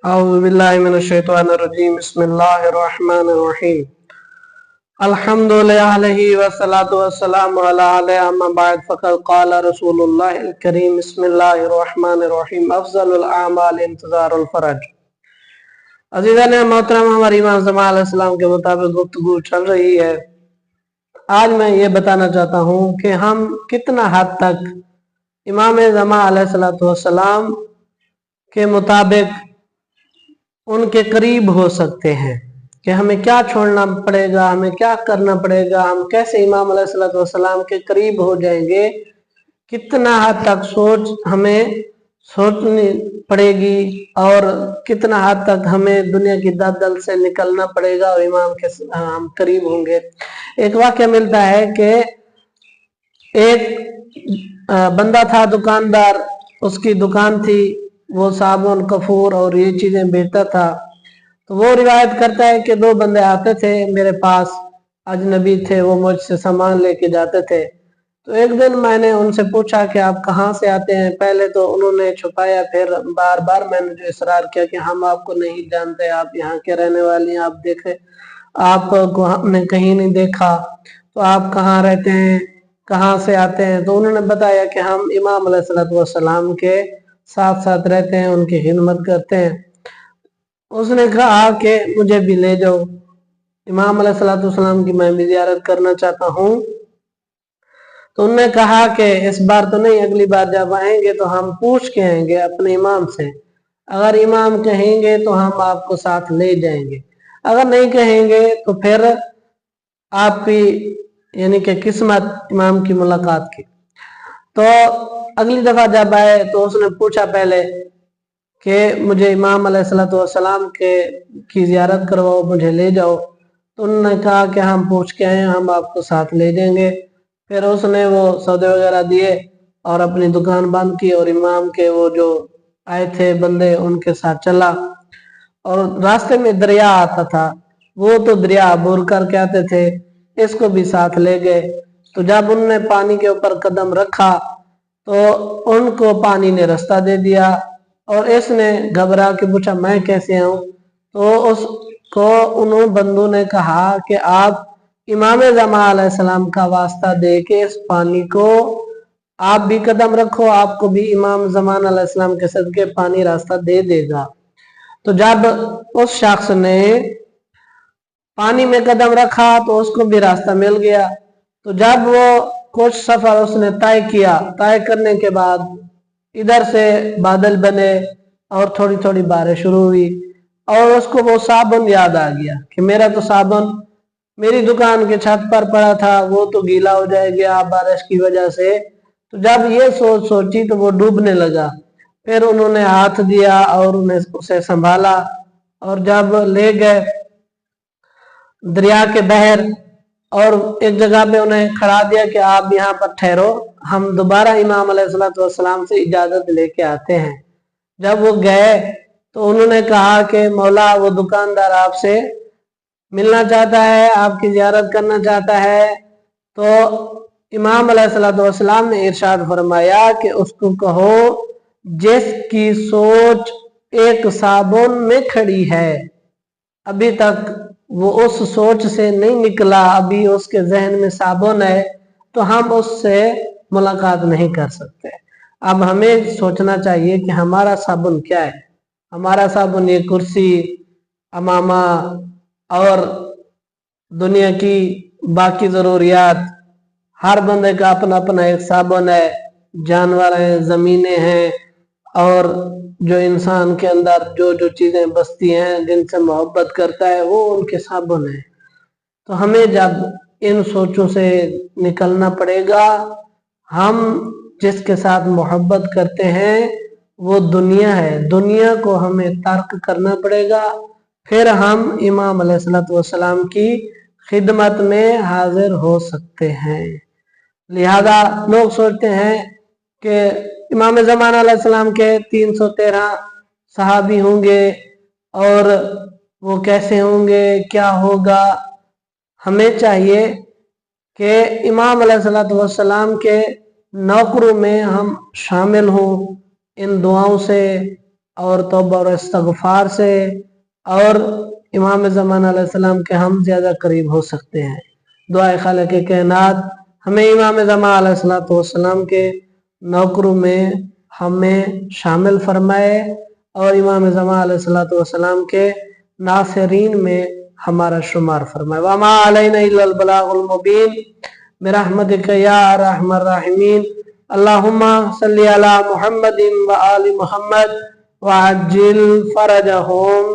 أعوذ بالله من الشيطان الرجيم بسم الله الرحمن الرحيم الحمد لله والصلاة والسلام على أما بعد فقد قال رسول الله الكريم بسم الله الرحمن الرحيم أفضل الأعمال انتظار الفرج۔ عزیزان محترم، ہماری امام زمان علیہ السلام کے مطابق گفتگو چل رہی ہے۔ آج میں یہ بتانا چاہتا ہوں کہ ہم کتنا حد تک امام زمان علیہ السلام کے مطابق ان کے قریب ہو سکتے ہیں، کہ ہمیں کیا چھوڑنا پڑے گا، ہمیں کیا کرنا پڑے گا، ہم کیسے امام علیہ السلام کے قریب ہو جائیں گے، کتنا حد تک ہمیں سوچنی پڑے گی اور کتنا حد تک ہمیں دنیا کی دلدل سے نکلنا پڑے گا اور امام کے ہم قریب ہوں گے۔ ایک واقعہ ملتا ہے کہ ایک بندہ تھا دکاندار، اس کی دکان تھی، وہ صابن کفور اور یہ چیزیں بیچتا تھا۔ تو وہ روایت کرتا ہے کہ دو بندے آتے تھے میرے پاس، اجنبی تھے، وہ مجھ سے سامان لے کے جاتے تھے۔ تو ایک دن میں نے ان سے پوچھا کہ آپ کہاں سے آتے ہیں؟ پہلے تو انہوں نے چھپایا، پھر بار بار میں نے جو اصرار کیا کہ ہم آپ کو نہیں جانتے، آپ یہاں کے رہنے والی ہیں، آپ دیکھیں، آپ کو ہم نے کہیں نہیں دیکھا، تو آپ کہاں رہتے ہیں، کہاں سے آتے ہیں؟ تو انہوں نے بتایا کہ ہم امام علیہ السلام کے ساتھ ساتھ رہتے ہیں، ان کی خدمت کرتے ہیں۔ اس نے کہا کہ مجھے بھی لے جاؤ، امام علیہ السلام کی میں بھی زیارت کرنا چاہتا ہوں۔ تو انہوں نے کہا کہ اس بار تو نہیں، اگلی بار جب آئیں گے تو ہم پوچھ کے آئیں گے اپنے امام سے، اگر امام کہیں گے تو ہم آپ کو ساتھ لے جائیں گے، اگر نہیں کہیں گے تو پھر آپ کی یعنی کہ قسمت امام کی ملاقات کی۔ تو اگلی دفعہ جب آئے تو اس نے پوچھا پہلے کہ مجھے امام علیہ السلام کی زیارت کرواؤ، مجھے لے جاؤ۔ تو انہوں نے کہا کہ ہم پوچھ کے آئے، ہم آپ کو ساتھ لے جائیں گے۔ پھر اس نے وہ سودے وغیرہ دیے اور اپنی دکان بند کی اور امام کے وہ جو آئے تھے بندے ان کے ساتھ چلا، اور راستے میں دریا آتا تھا، وہ تو دریا عبور کر کے آتے تھے، اس کو بھی ساتھ لے گئے۔ تو جب انہوں نے پانی کے اوپر قدم رکھا تو ان کو پانی نے رستہ دے دیا، اور اس نے گھبرا کے پوچھا میں کیسے آؤں؟ تو اس کو انہوں بندوں نے کہا کہ آپ امام زمان علیہ السلام کا واسطہ دے کے اس پانی کو آپ بھی قدم رکھو، آپ کو بھی امام زمان علیہ السلام کے صدقے پانی راستہ دے دے گا۔ تو جب اس شخص نے پانی میں قدم رکھا تو اس کو بھی راستہ مل گیا۔ تو جب وہ کچھ سفر اس نے طے کیا، طے کرنے کے بعد ادھر سے بادل بنے اور تھوڑی تھوڑی بارش شروع ہوئی، اور اس کو وہ صابن یاد آ گیا کہ میرا تو صابن میری دکان کے چھت پر پڑا تھا، وہ تو گیلا ہو جائے گا بارش کی وجہ سے۔ تو جب یہ سوچی تو وہ ڈوبنے لگا۔ پھر انہوں نے ہاتھ دیا اور اسے سنبھالا، اور جب لے گئے دریا کے بحر اور ایک جگہ پہ انہیں کھڑا دیا کہ آپ یہاں پر ٹھہرو، ہم دوبارہ امام علیہ السلام سے اجازت لے کے آتے ہیں۔ جب وہ گئے تو انہوں نے کہا کہ مولا، وہ دکاندار آپ سے ملنا چاہتا ہے، آپ کی زیارت کرنا چاہتا ہے۔ تو امام علیہ السلام نے ارشاد فرمایا کہ اس کو کہو جس کی سوچ ایک صابن میں کھڑی ہے، ابھی تک وہ اس سوچ سے نہیں نکلا، ابھی اس کے ذہن میں صابن ہے، تو ہم اس سے ملاقات نہیں کر سکتے۔ اب ہمیں سوچنا چاہیے کہ ہمارا صابن کیا ہے۔ ہمارا صابن یہ کرسی، امامہ اور دنیا کی باقی ضروریات، ہر بندے کا اپنا اپنا ایک صابن ہے۔ جانور ہیں، زمینیں ہیں، اور جو انسان کے اندر جو جو چیزیں بستی ہیں، جن سے محبت کرتا ہے، وہ ان کے صابن ہیں۔ تو ہمیں جب ان سوچوں سے نکلنا پڑے گا، ہم جس کے ساتھ محبت کرتے ہیں وہ دنیا ہے، دنیا کو ہمیں ترک کرنا پڑے گا، پھر ہم امام علیہ السلام کی خدمت میں حاضر ہو سکتے ہیں۔ لہذا لوگ سوچتے ہیں کہ امام زمان علیہ السلام کے 313 صحابی ہوں گے، اور وہ کیسے ہوں گے، کیا ہوگا؟ ہمیں چاہیے کہ امام علیہ السلام کے نوکروں میں ہم شامل ہوں، ان دعاؤں سے اور توبہ اور استغفار سے اور امام زمان علیہ السلام کے ہم زیادہ قریب ہو سکتے ہیں۔ دعائے خالق کائنات ہمیں امام زمان علیہ السلام کے نوکروں میں ہمیں شامل فرمائے اور امام زمان علیہ السلام کے ناصرین میں ہمارا شمار فرمائے۔ وما علینا الا البلاغ المبین برحمتک یا ارحم الراحمین۔ اللہم صلی علی محمد و آل محمد وعجل فرجہم۔